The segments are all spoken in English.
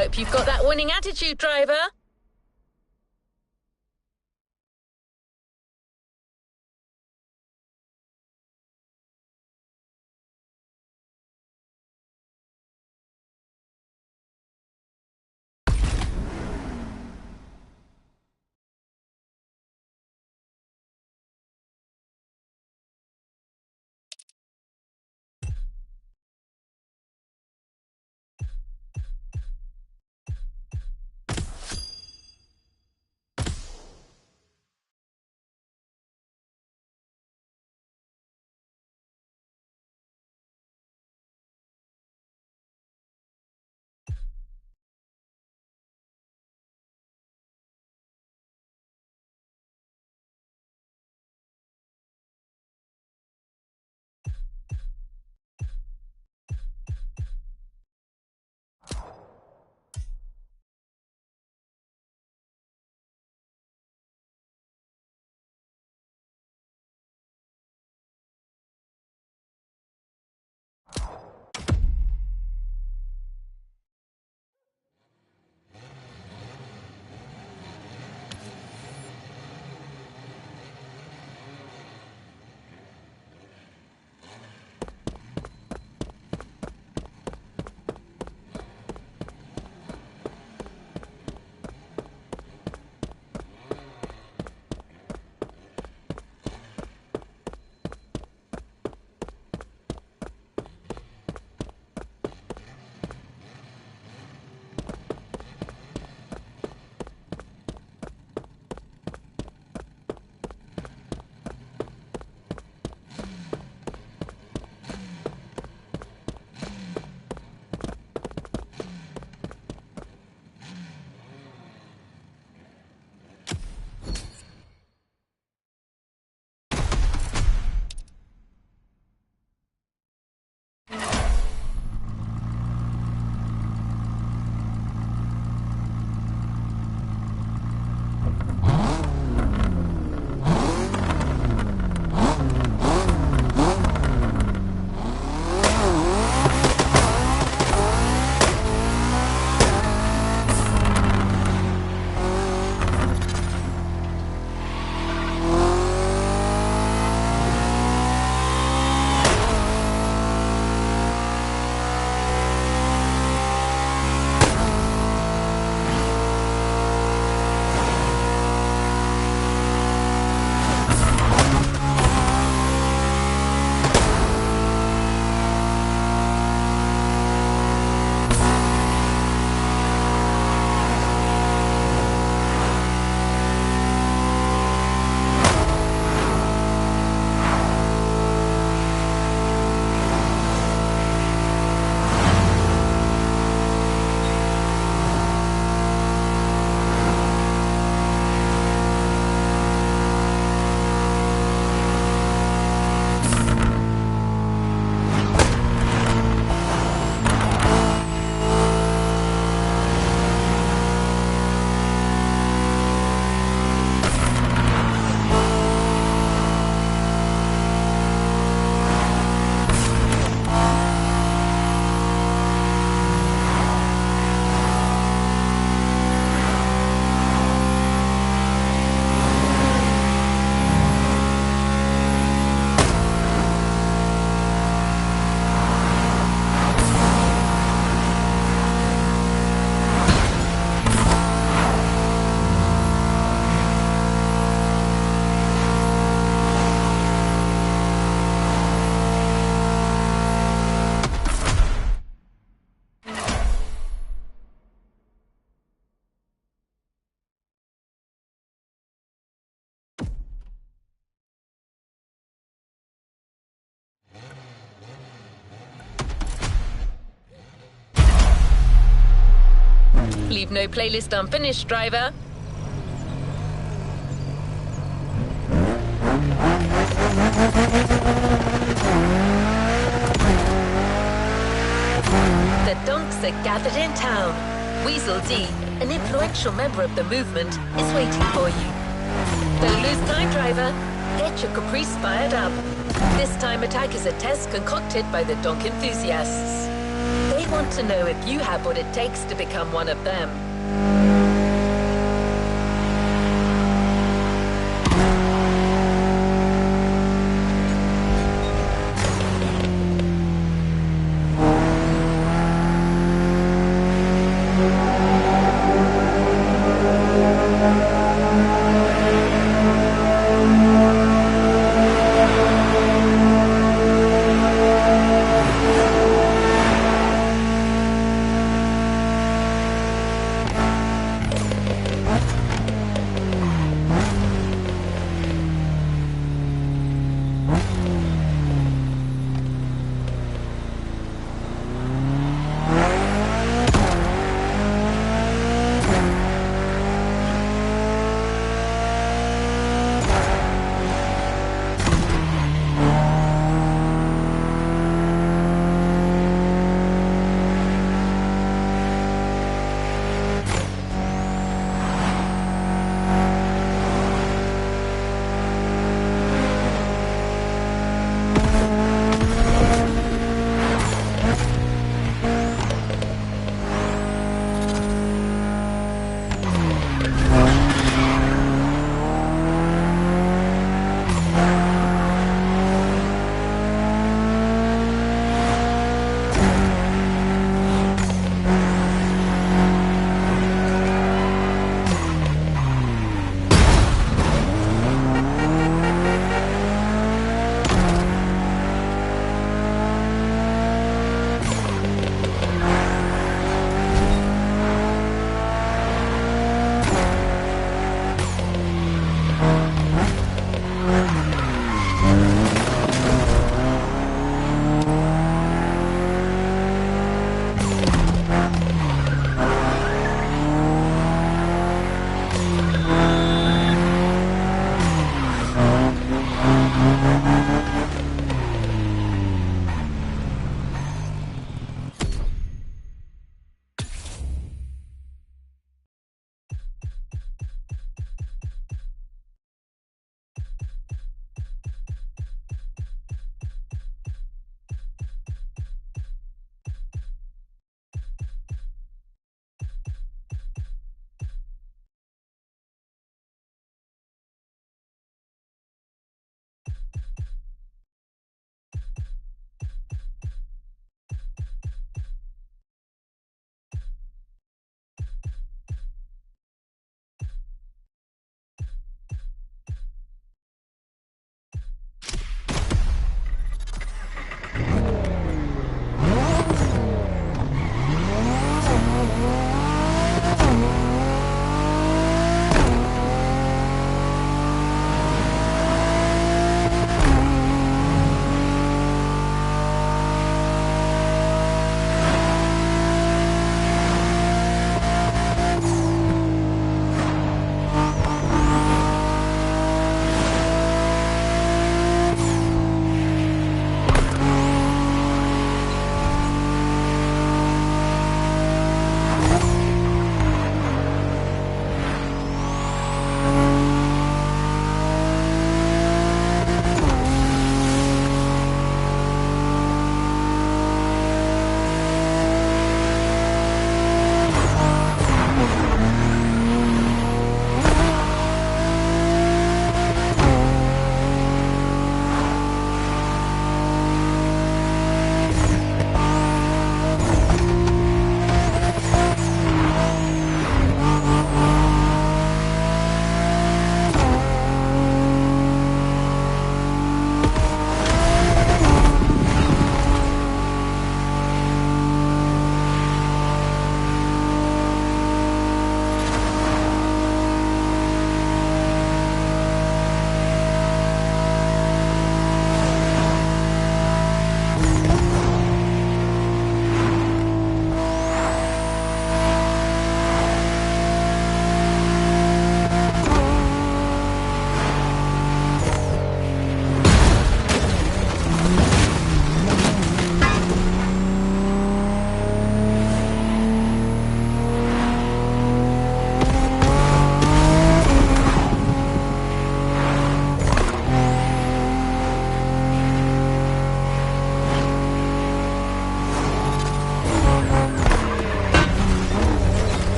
Hope you've got that winning attitude, driver. Leave no playlist unfinished, driver. The donks are gathered in town. Weasel D, an influential member of the movement, is waiting for you. Don't lose time, driver. Get your caprice fired up. This time attack is a test concocted by the donk enthusiasts. They want to know if you have what it takes to become one of them.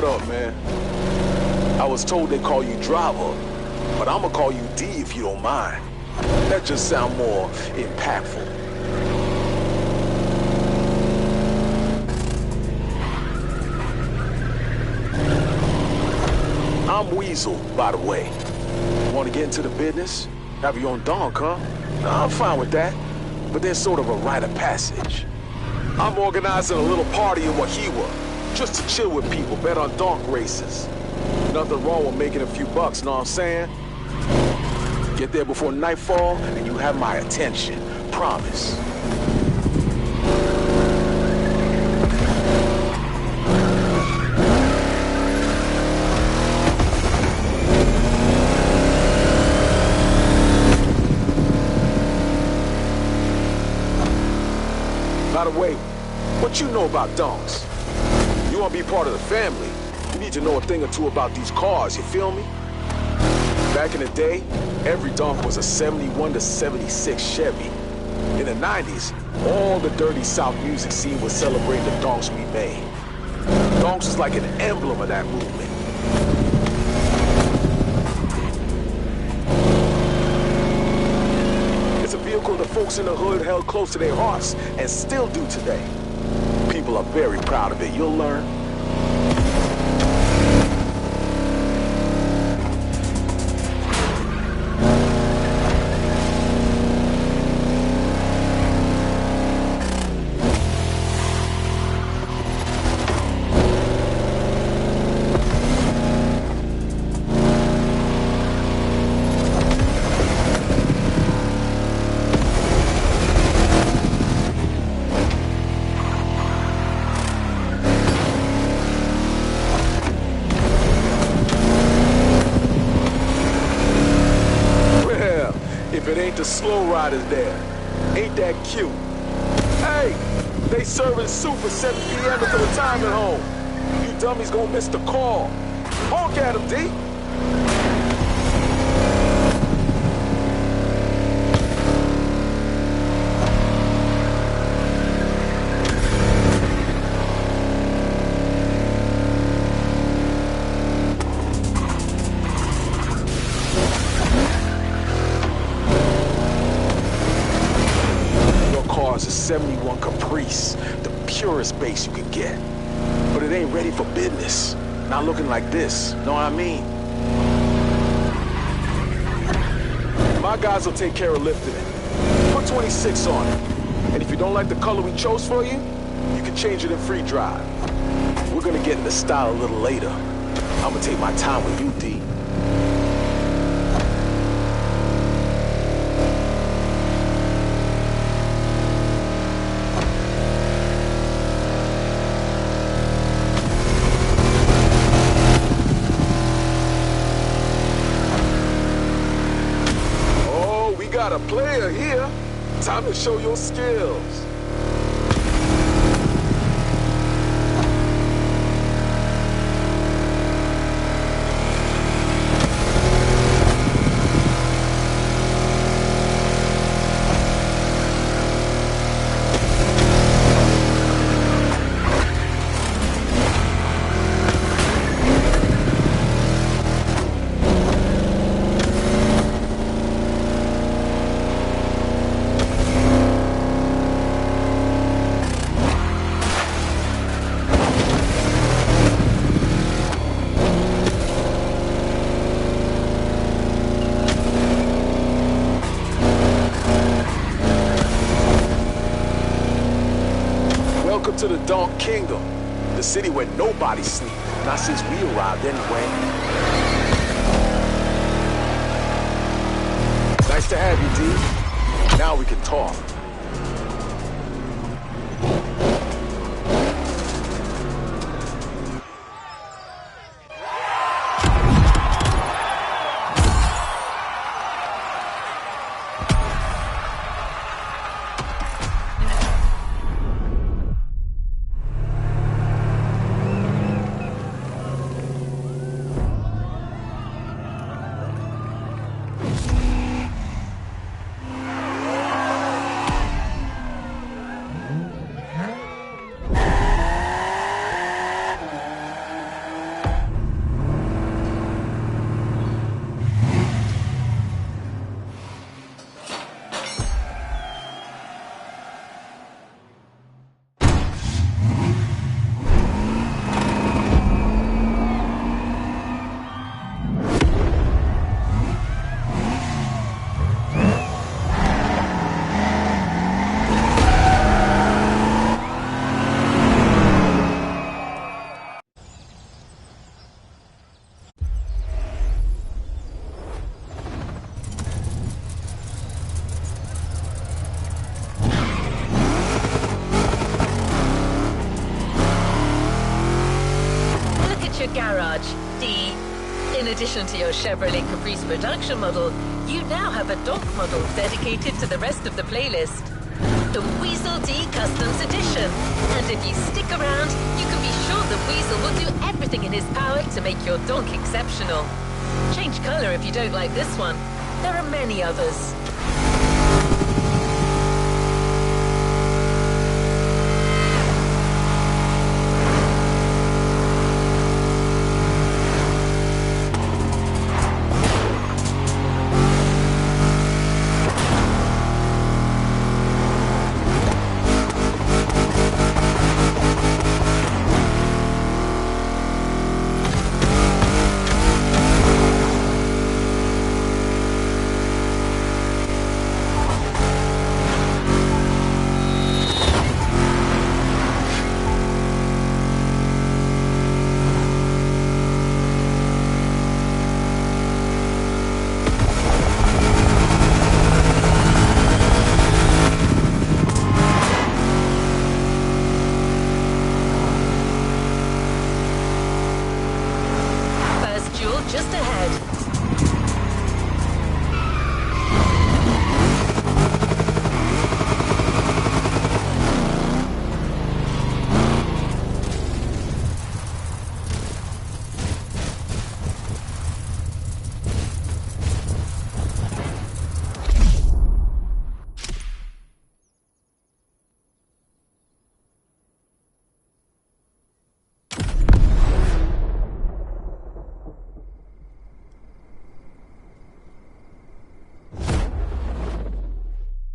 What up, man? I was told they call you driver, but I'ma call you D if you don't mind. That just sounds more impactful. I'm Weasel, by the way. Want to get into the business? Have your own donk, huh? Nah, I'm fine with that, but there's sort of a rite of passage. I'm organizing a little party in Wahiwa, just to chill with people, bet on donk races. Nothing wrong with making a few bucks, know what I'm saying? Get there before nightfall, and you have my attention. Promise. By the way, what you know about donks? You want to be part of the family, you need to know a thing or two about these cars, you feel me? Back in the day, every donk was a 71 to 76 Chevy. In the 90s, all the dirty South music scene was celebrating the donks we made. Donks is like an emblem of that movement. It's a vehicle the folks in the hood held close to their hearts and still do today. People are very proud of it, you'll learn. If it ain't the slow riders there, ain't that cute? Hey, they serving soup at 7 p.m. at the retirement home. You dummies gonna miss the call. Honk at him, D. A 71 Caprice, the purest bass you can get. But it ain't ready for business. Not looking like this, know what I mean? My guys will take care of lifting it. Put 26 on it. And if you don't like the color we chose for you, you can change it in free drive. We're gonna get into style a little later. I'm gonna take my time with you, D. Got a player here. Time to show your skills. Welcome to the Donk Kingdom, the city where nobody sleeps, not since we arrived anyway. Nice to have you, D. Now we can talk. D. In addition to your Chevrolet Caprice production model, you now have a donk model dedicated to the rest of the playlist. The Weasel D Customs Edition. And if you stick around, you can be sure that Weasel will do everything in his power to make your donk exceptional. Change color if you don't like this one. There are many others. Just ahead.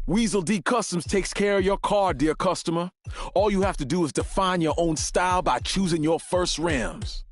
Weasel D Customs takes care of your car, dear customer. All you have to do is define your own style by choosing your first rims.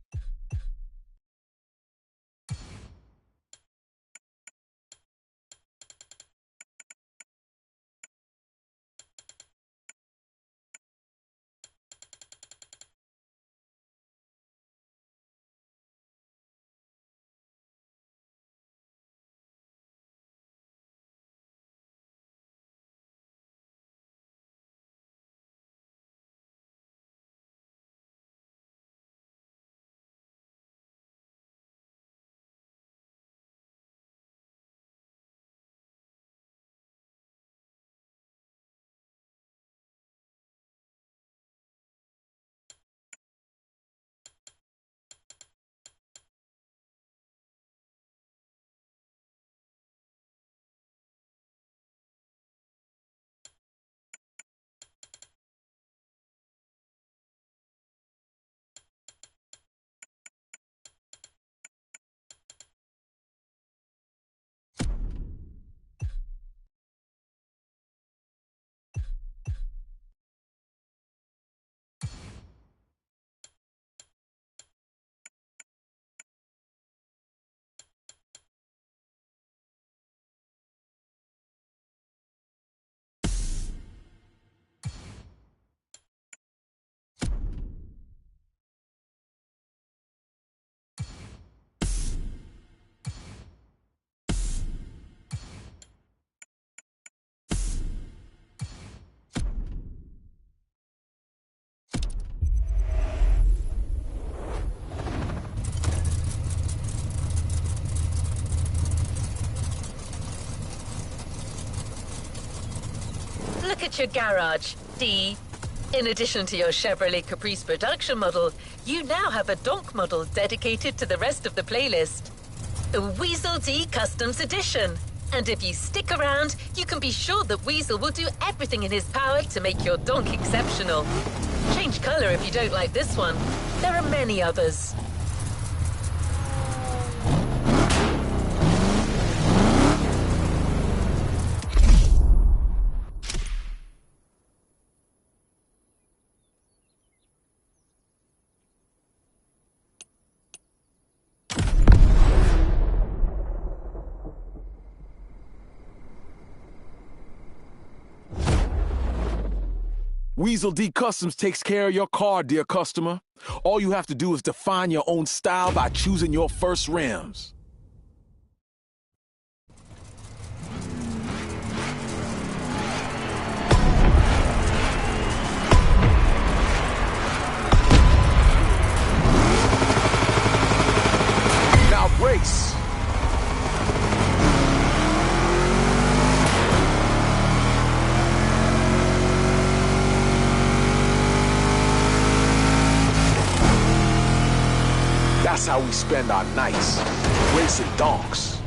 Look at your garage, D. In addition to your Chevrolet Caprice production model, you now have a donk model dedicated to the rest of the playlist. The Weasel D Customs Edition. And if you stick around, you can be sure that Weasel will do everything in his power to make your donk exceptional. Change color if you don't like this one. There are many others. Weasel D Customs takes care of your car, dear customer. All you have to do is define your own style by choosing your first rims. That's how we spend our nights, racing donks.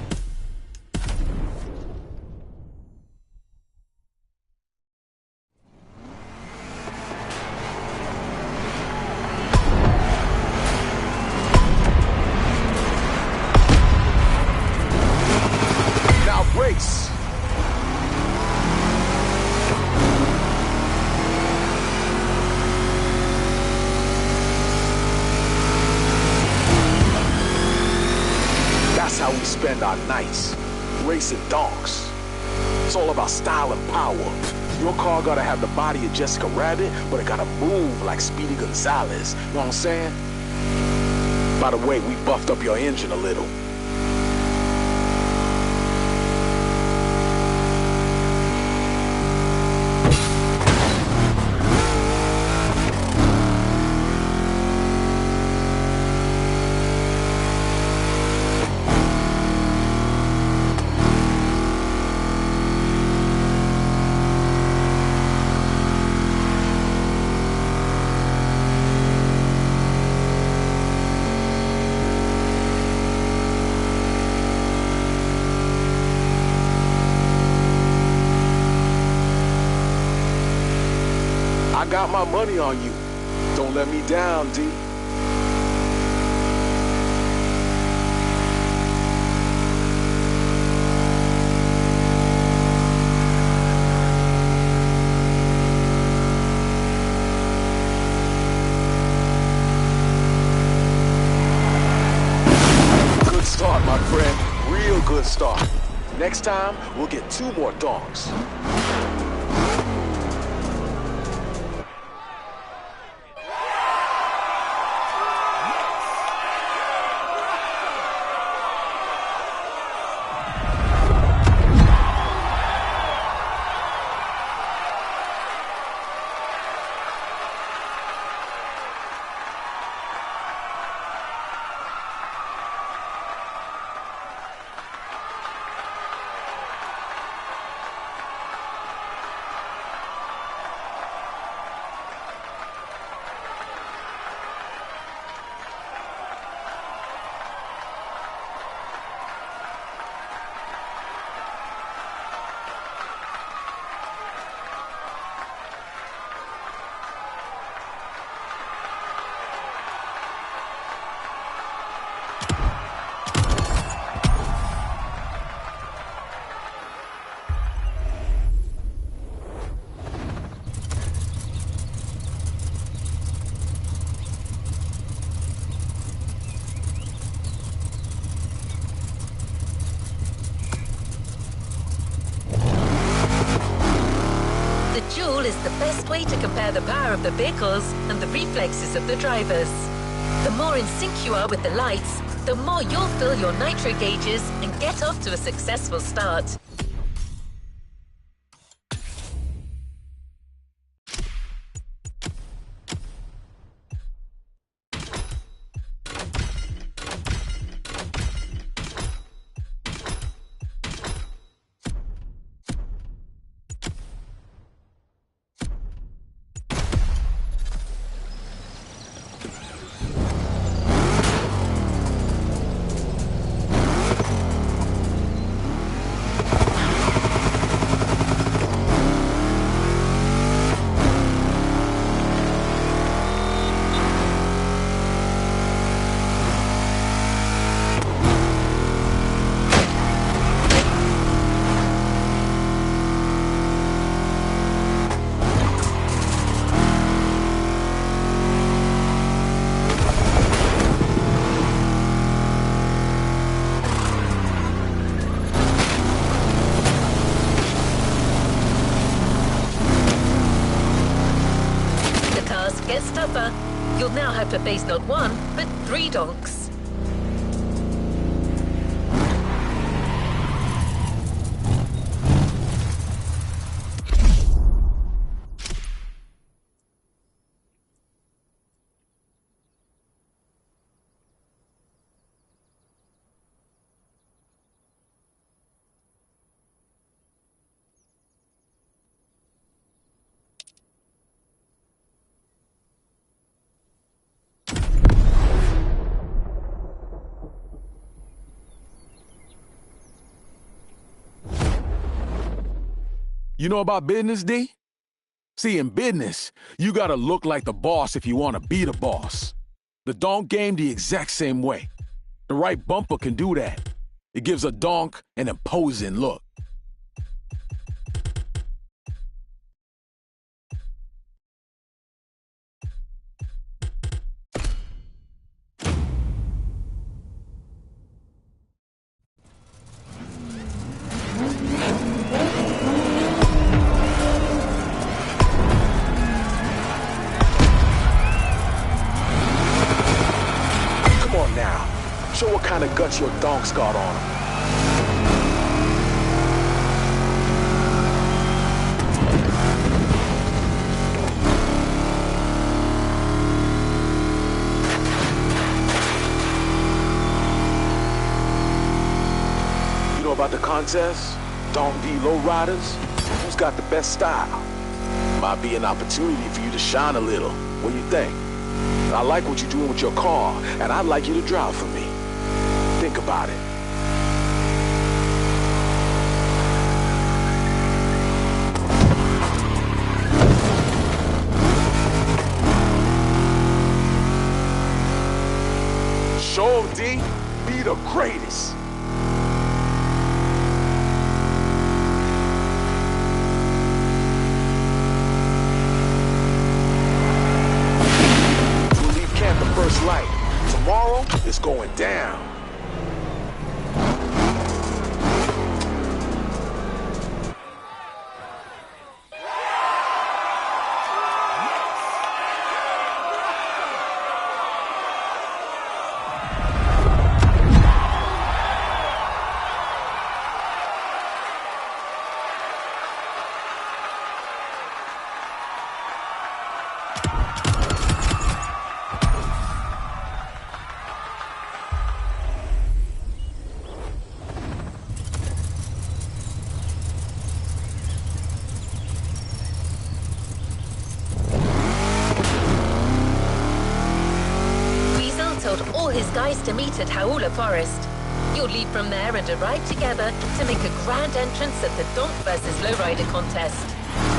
Now race. That's how we spend our nights, racing donks. It's all about style and power. Your car gotta have the body of Jessica Rabbit, but it gotta move like Speedy Gonzalez. You know what I'm saying? By the way, we buffed up your engine a little. I got my money on you. Don't let me down, D. Good start, my friend. Real good start. Next time, we'll get 2 more donks. The duel is the best way to compare the power of the vehicles and the reflexes of the drivers. The more in sync you are with the lights, the more you'll fill your nitro gauges and get off to a successful start. Gets tougher. You'll now have to face not 1, but 3 donks. You know about business, D? See, in business, you gotta look like the boss if you wanna be the boss. The donk game the exact same way. The right bumper can do that. It gives a donk an imposing look. Show what kind of guts your donk's got on him. You know about the contest? Donk D lowriders? Who's got the best style? Might be an opportunity for you to shine a little. What do you think? I like what you're doing with your car, and I'd like you to drive for me. Think about it. Show 'em, D. Be the greatest. We'll leave camp the first light. Tomorrow, it's going down. All his guys to meet at Howler Forest. You'll leave from there and arrive together to make a grand entrance at the donk versus lowrider contest.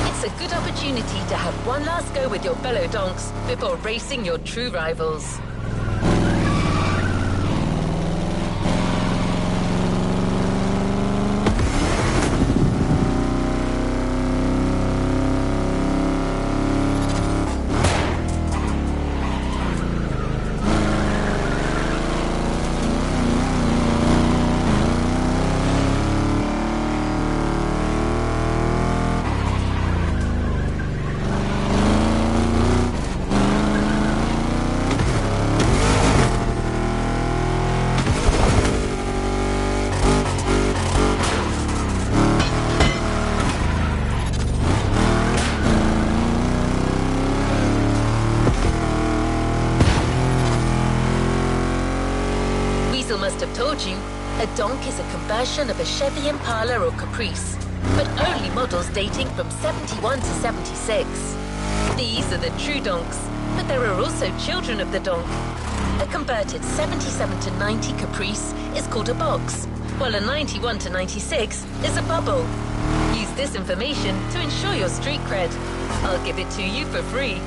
It's a good opportunity to have one last go with your fellow donks before racing your true rivals. Must have told you, a donk is a conversion of a Chevy Impala or Caprice, but only models dating from 71 to 76. These are the true donks, but there are also children of the donk. A converted 77 to 90 Caprice is called a box, while a 91 to 96 is a bubble. Use this information to ensure your street cred. I'll give it to you for free.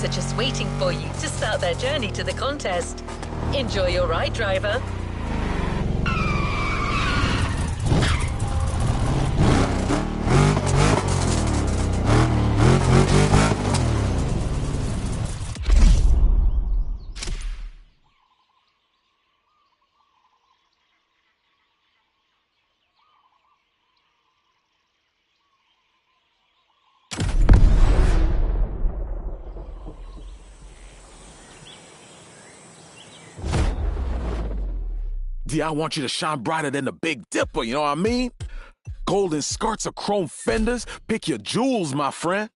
Are just waiting for you to start their journey to the contest. Enjoy your ride, driver. D, I want you to shine brighter than the Big Dipper, you know what I mean? Golden skirts or chrome fenders, pick your jewels, my friend.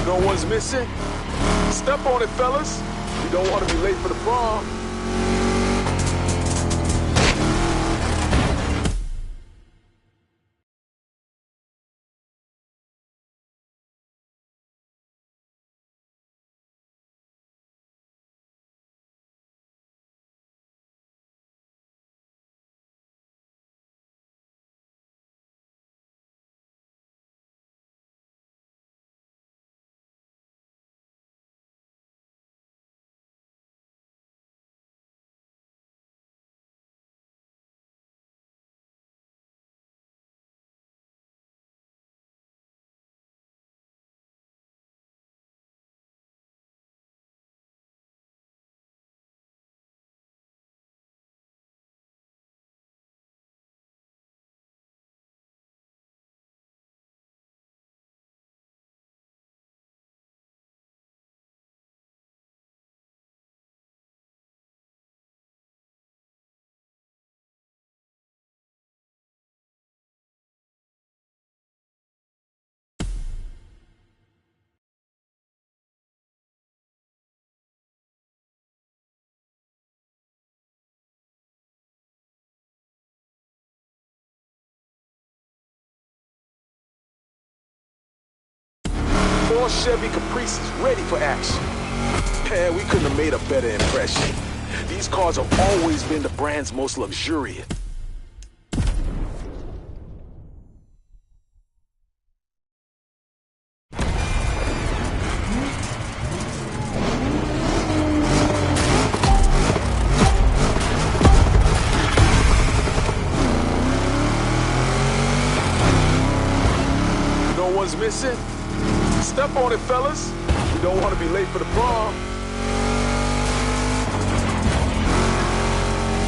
No one's missing? Step on it, fellas. You don't want to be late for the prom. Four Chevy Caprices ready for action. Man, we couldn't have made a better impression. These cars have always been the brand's most luxurious. No one's missing? Step on it, fellas. You don't want to be late for the prom.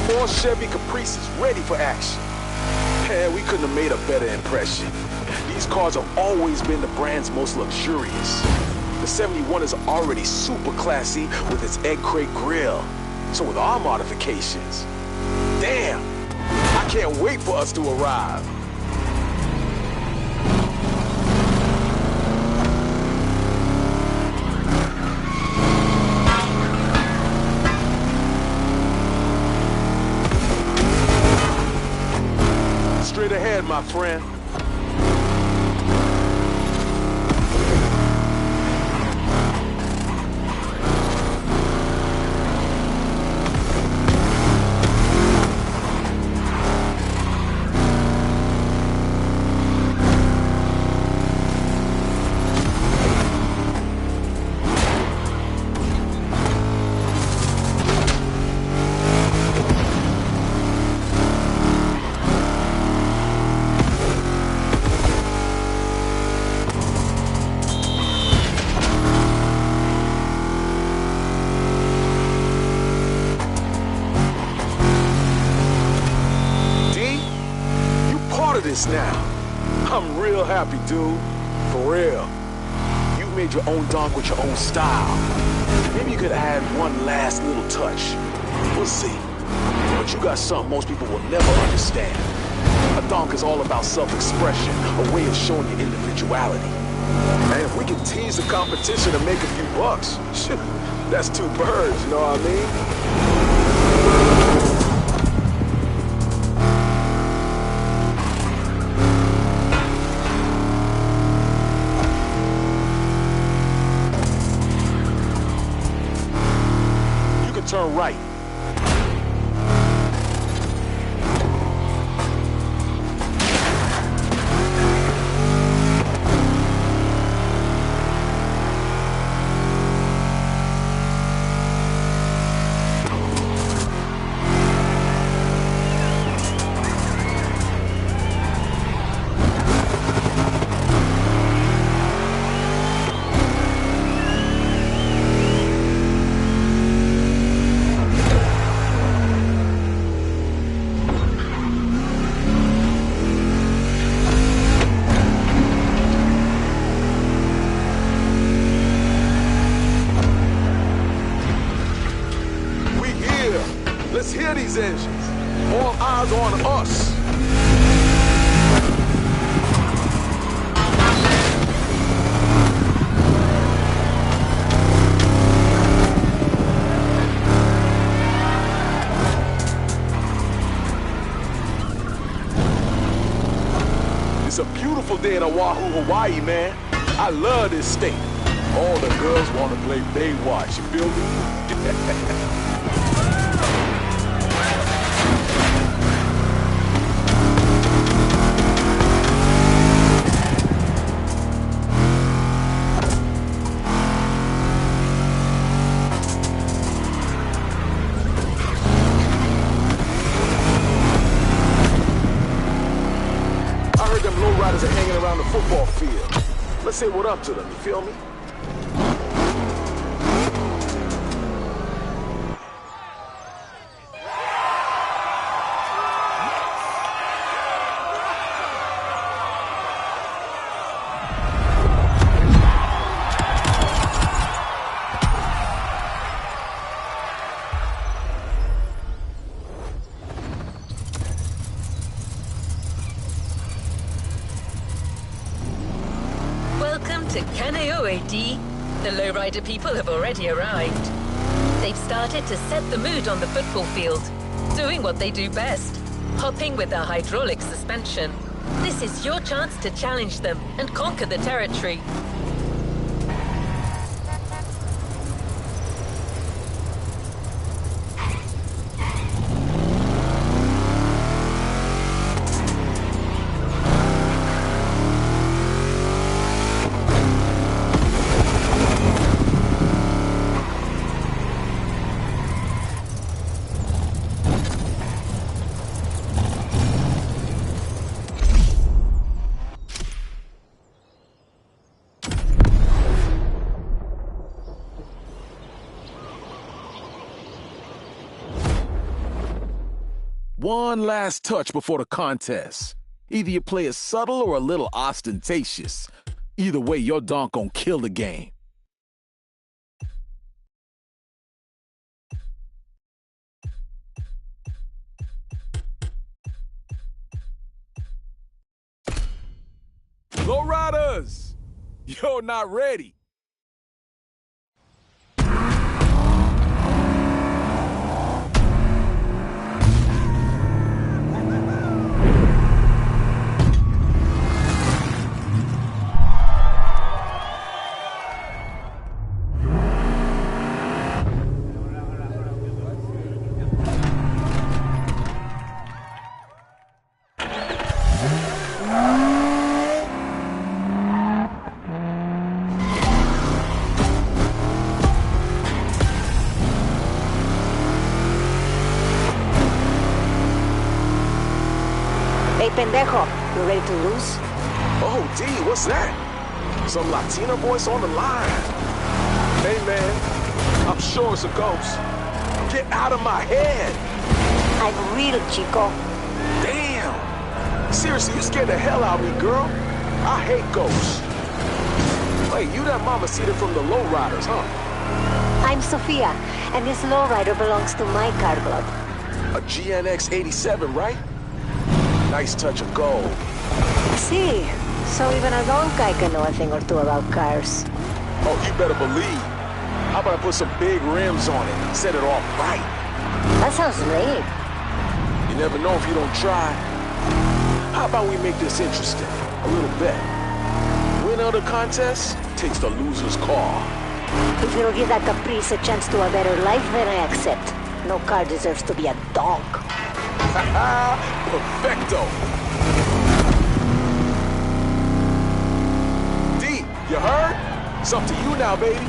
Four Chevy Caprices ready for action. Man, we couldn't have made a better impression. These cars have always been the brand's most luxurious. The 71 is already super classy with its egg crate grille. So with our modifications, damn, I can't wait for us to arrive. Straight ahead, my friend. This now. I'm real happy, dude. For real. You made your own donk with your own style. Maybe you could add one last little touch. We'll see. But you got something most people will never understand. A donk is all about self-expression, a way of showing your individuality. And if we can tease the competition and make a few bucks, that's two birds, you know what I mean? Turn right. in Oahu, Hawaii, man. I love this state. All the girls want to play Baywatch, you feel me? Lowriders are hanging around the football field. Let's say what up to them, you feel me? To Kaneohe-D, the lowrider people have already arrived. They've started to set the mood on the football field, doing what they do best, hopping with their hydraulic suspension. This is your chance to challenge them and conquer the territory. One last touch before the contest. Either you play it subtle or a little ostentatious. Either way, your donk gon' kill the game. Lowriders! You're not ready. Hey, pendejo, you ready to lose? Oh, D, what's that? Some Latino voice on the line. Hey, man, I'm sure it's a ghost. Get out of my head. I'm real, chico. Damn. Seriously, you scared the hell out of me, girl. I hate ghosts. Wait, you that mamacita from the lowriders, huh? I'm Sophia, and this lowrider belongs to my car club. A GNX 87, right? Nice touch of gold. See, so even a donk guy can know a thing or two about cars. Oh, you better believe. How about I put some big rims on it, set it off right? That sounds lame. You never know if you don't try. How about we make this interesting? A little bet. Winner of the contest takes the loser's car. If you'll give that caprice a chance to a better life, then I accept. No car deserves to be a donk. Perfecto! D, you heard? It's up to you now, baby.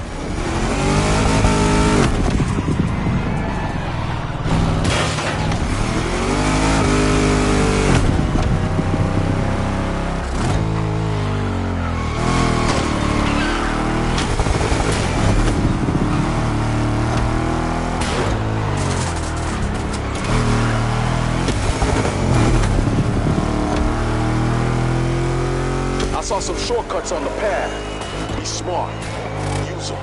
I saw some shortcuts on the path. Be smart. Use them.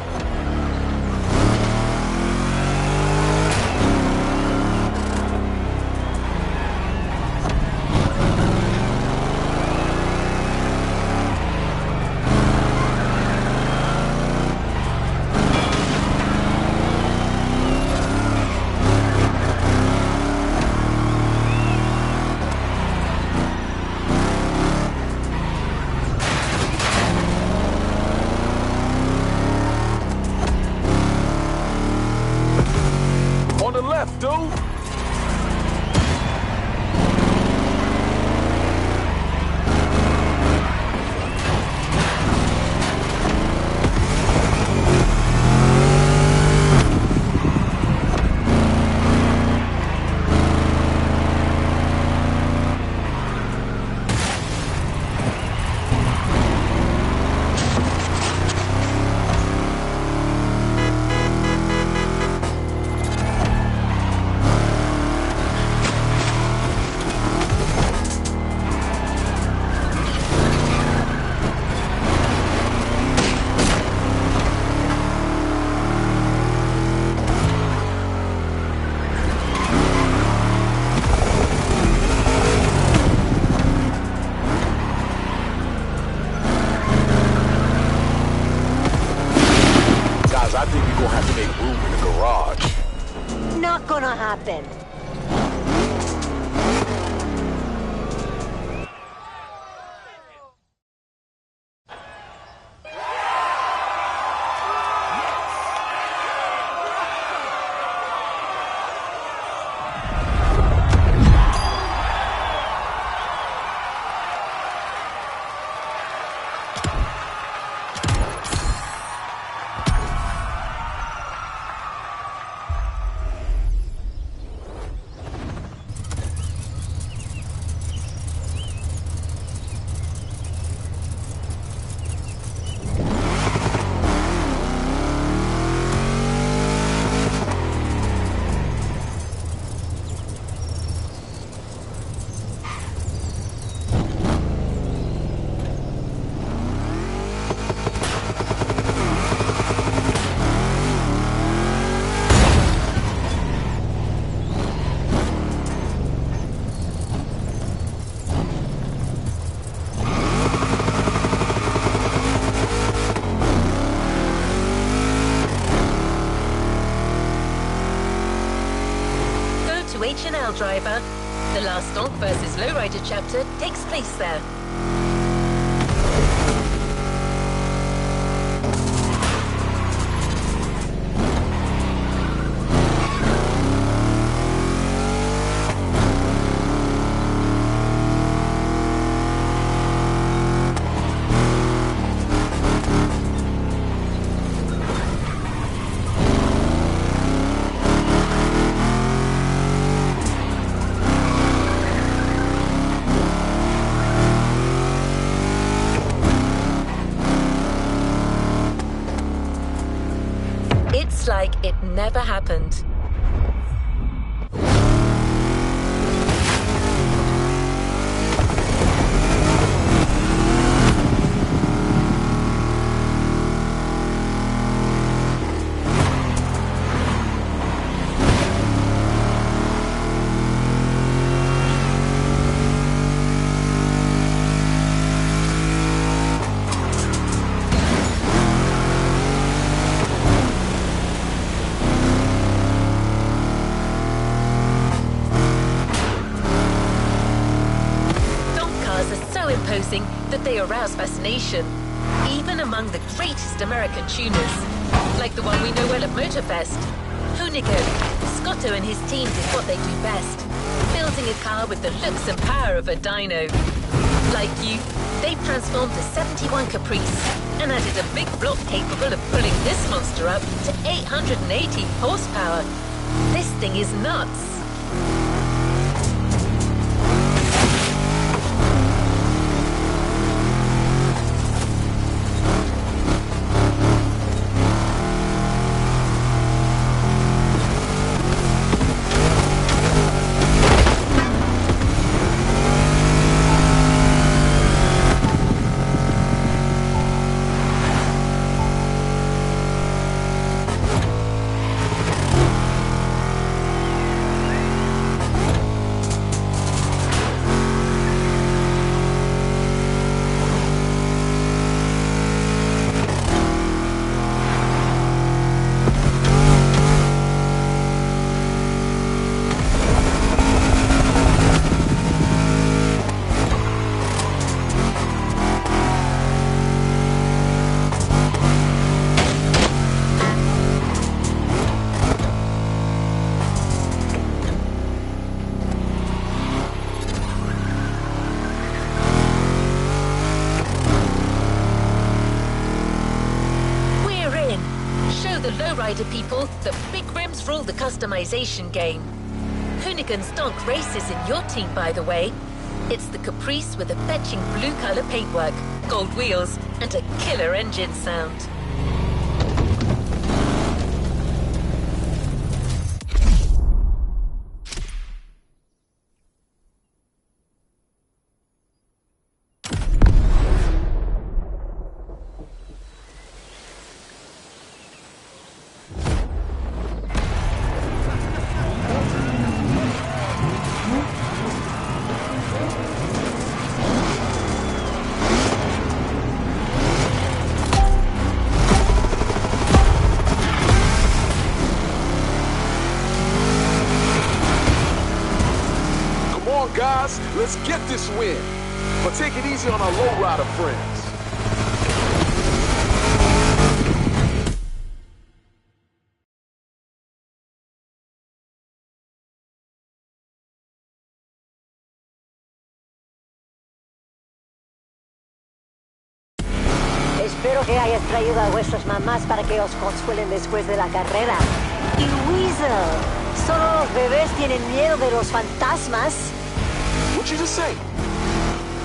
We'll have to make room in the garage. Not gonna happen. H&L driver. The last donk versus lowrider chapter takes place there. It's like it never happened. Imposing that they arouse fascination, even among the greatest American tuners, like the one we know well at MOTORFEST. Hoonigan, Scotto and his team did what they do best, building a car with the looks and power of a dyno. Like you, they've transformed a 71 Caprice and added a big block capable of pulling this monster up to 880 horsepower. This thing is nuts. The lowrider people, the big rims rule the customization game. Hoonigan's donk races in your team, by the way. It's the Caprice with a fetching blue color paintwork, gold wheels, and a killer engine sound. this win. But take it easy on our lowrider friends. Espero que hayas traído a vuestras mamás para que os consuelen después de la carrera. Y Weasel, ¿solo los bebés tienen miedo de los fantasmas? What'd you just say?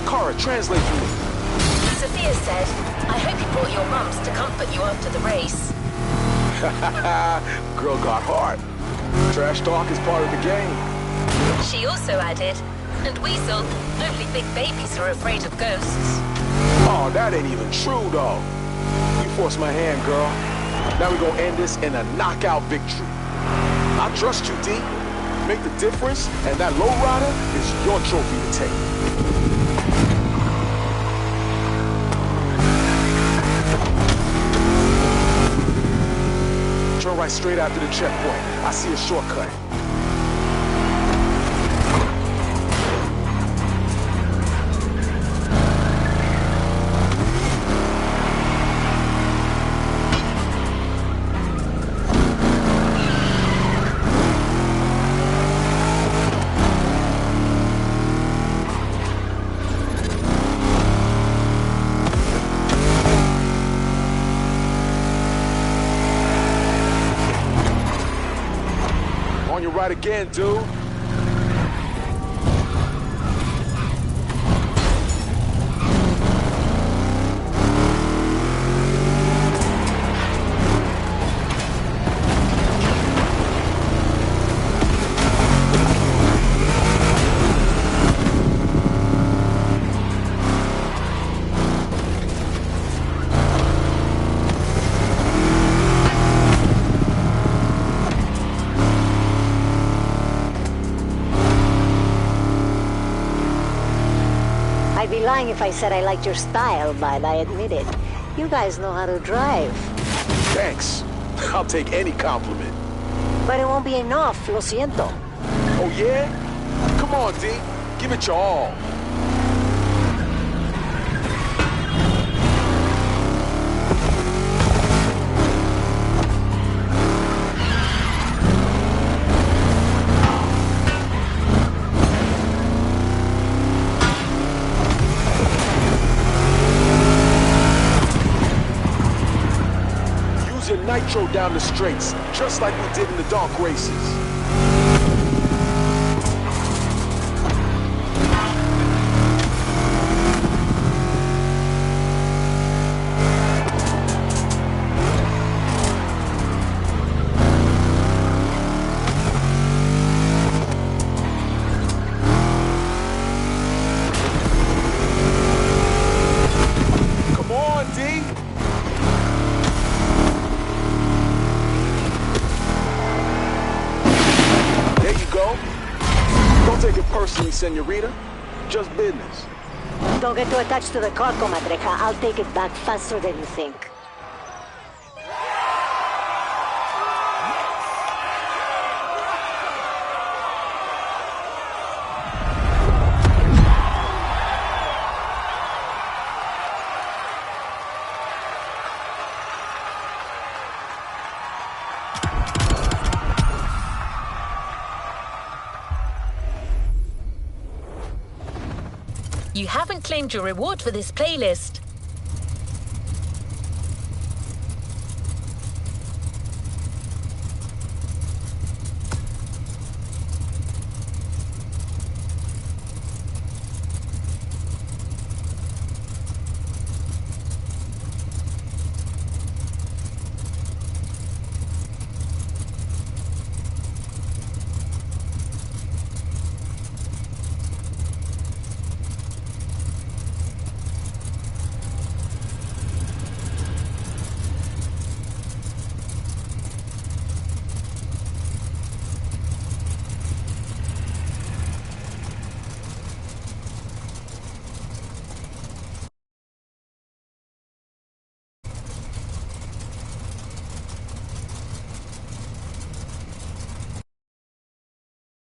Kara, translate for me. Sophia said, I hope you brought your mums to comfort you after the race. Girl got heart. Trash talk is part of the game. She also added, and Weasel, only big babies are afraid of ghosts. Oh, that ain't even true, though. You forced my hand, girl. Now we gonna end this in a knockout victory. I trust you, D. Make the difference, and that lowrider is your trophy to take. Turn right straight after the checkpoint. I see a shortcut. On your right again, dude. I'd be lying if I said I liked your style, but I admit it. You guys know how to drive. Thanks. I'll take any compliment. But it won't be enough, lo siento. Oh, yeah? Come on, D. Give it your all. Use your nitro down the straights, just like we did in the donk races. Come on, D. There you go. Don't take it personally, senorita. Just business. Don't get too attached to the car, comadreja. I'll take it back faster than you think. You haven't claimed your reward for this playlist.